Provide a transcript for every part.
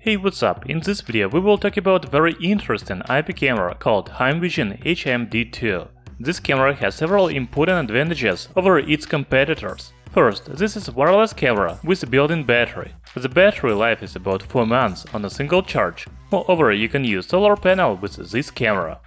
Hey, what's up? In this video we will talk about a very interesting IP camera called Heimvision HMD2. This camera has several important advantages over its competitors. First, this is a wireless camera with a built-in battery. The battery life is about 4 months on a single charge. Moreover, you can use solar panel with this camera.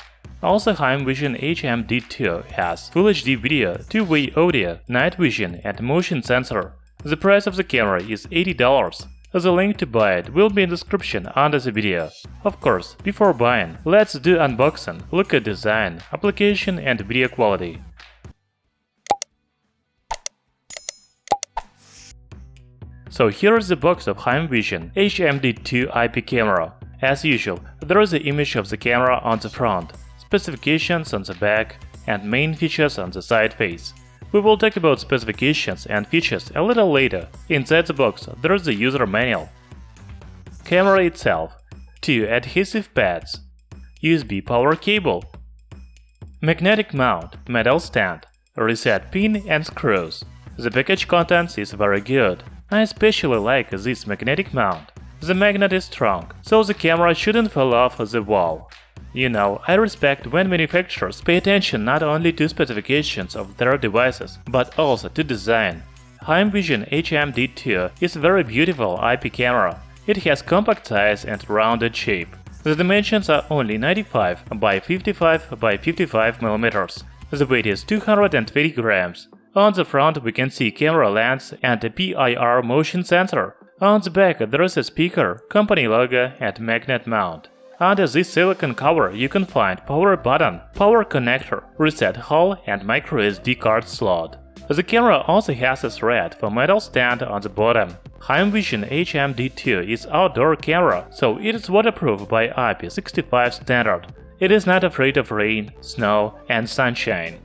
Also, Heimvision HMD2 has Full HD video, two-way audio, night vision and motion sensor. The price of the camera is $80. The link to buy it will be in the description under the video. Of course, before buying, let's do unboxing, look at design, application and video quality. So here is the box of Heimvision HMD2 IP camera. As usual, there is an image of the camera on the front, specifications on the back, and main features on the side face. We will talk about specifications and features a little later. Inside the box there is the user manual. Camera itself, 2 adhesive pads, USB power cable, magnetic mount, metal stand, reset pin and screws. The package contents is very good. I especially like this magnetic mount. The magnet is strong, so the camera shouldn't fall off the wall. You know, I respect when manufacturers pay attention not only to specifications of their devices, but also to design. Heimvision HMD2 is a very beautiful IP camera. It has compact size and rounded shape. The dimensions are only 95 by 55 by 55 mm. The weight is 220 grams. On the front we can see camera lens and a PIR motion sensor. On the back there is a speaker, company logo and magnet mount. Under this silicone cover you can find power button, power connector, reset hole and microSD card slot. The camera also has a thread for metal stand on the bottom. Heimvision HMD2 is outdoor camera, so it is waterproof by IP65 standard. It is not afraid of rain, snow and sunshine.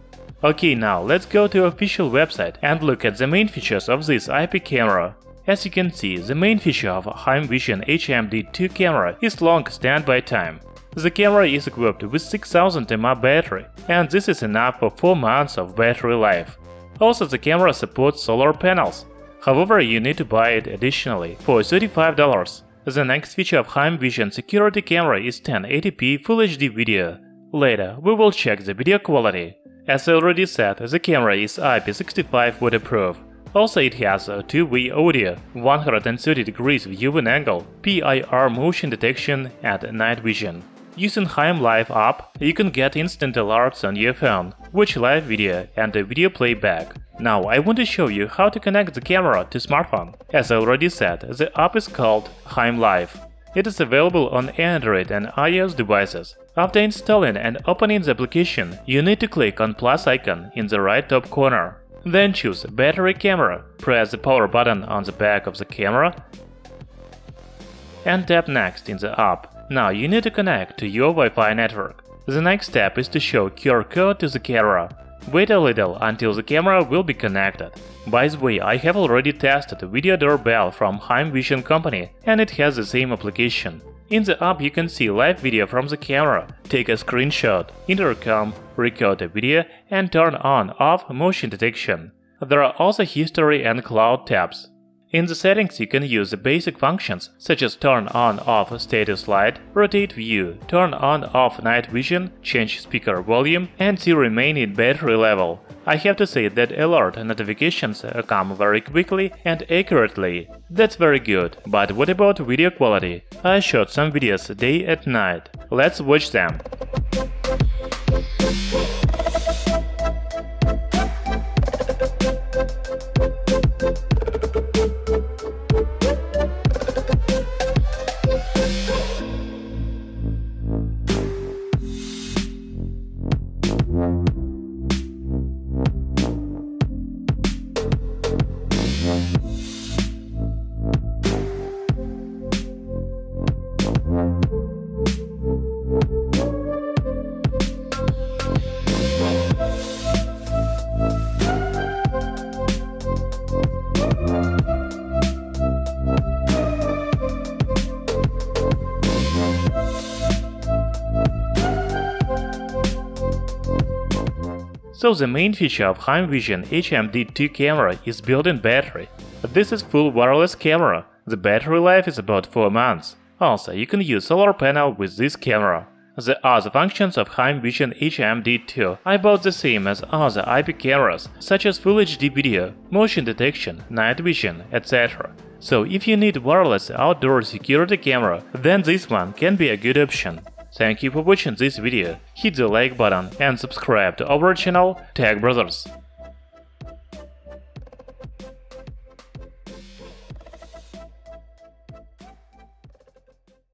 Okay, now let's go to official website and look at the main features of this IP camera. As you can see, the main feature of Heimvision HMD2 camera is long standby time. The camera is equipped with 6000 mAh battery, and this is enough for 4 months of battery life. Also, the camera supports solar panels. However, you need to buy it additionally for $35. The next feature of Heimvision security camera is 1080p Full HD video. Later, we will check the video quality. As I already said, the camera is IP65 waterproof. Also, it has a two-way audio, 130 degrees viewing angle, PIR motion detection and night vision. Using HeimLive app, you can get instant alerts on your phone, watch live video and a video playback. Now I want to show you how to connect the camera to smartphone. As I already said, the app is called HeimLive. It is available on Android and iOS devices. After installing and opening the application, you need to click on plus icon in the right top corner. Then choose Battery Camera, press the power button on the back of the camera and tap Next in the app. Now you need to connect to your Wi-Fi network. The next step is to show QR code to the camera. Wait a little until the camera will be connected. By the way, I have already tested a video doorbell from Heimvision company and it has the same application. In the app you can see live video from the camera, take a screenshot, intercom, record a video and turn on/off motion detection. There are also history and cloud tabs. In the settings you can use the basic functions such as turn on/off status light, rotate view, turn on/off night vision, change speaker volume and see remaining battery level. I have to say that alert notifications come very quickly and accurately. That's very good. But what about video quality? I shot some videos day and night. Let's watch them. So the main feature of Heimvision HMD2 camera is built-in battery. This is full wireless camera. The battery life is about 4 months. Also, you can use solar panel with this camera. The other functions of Heimvision HMD2 are about the same as other IP cameras, such as Full HD video, motion detection, night vision, etc. So if you need wireless outdoor security camera, then this one can be a good option. Thank you for watching this video. Hit the like button and subscribe to our channel Tech Brothers.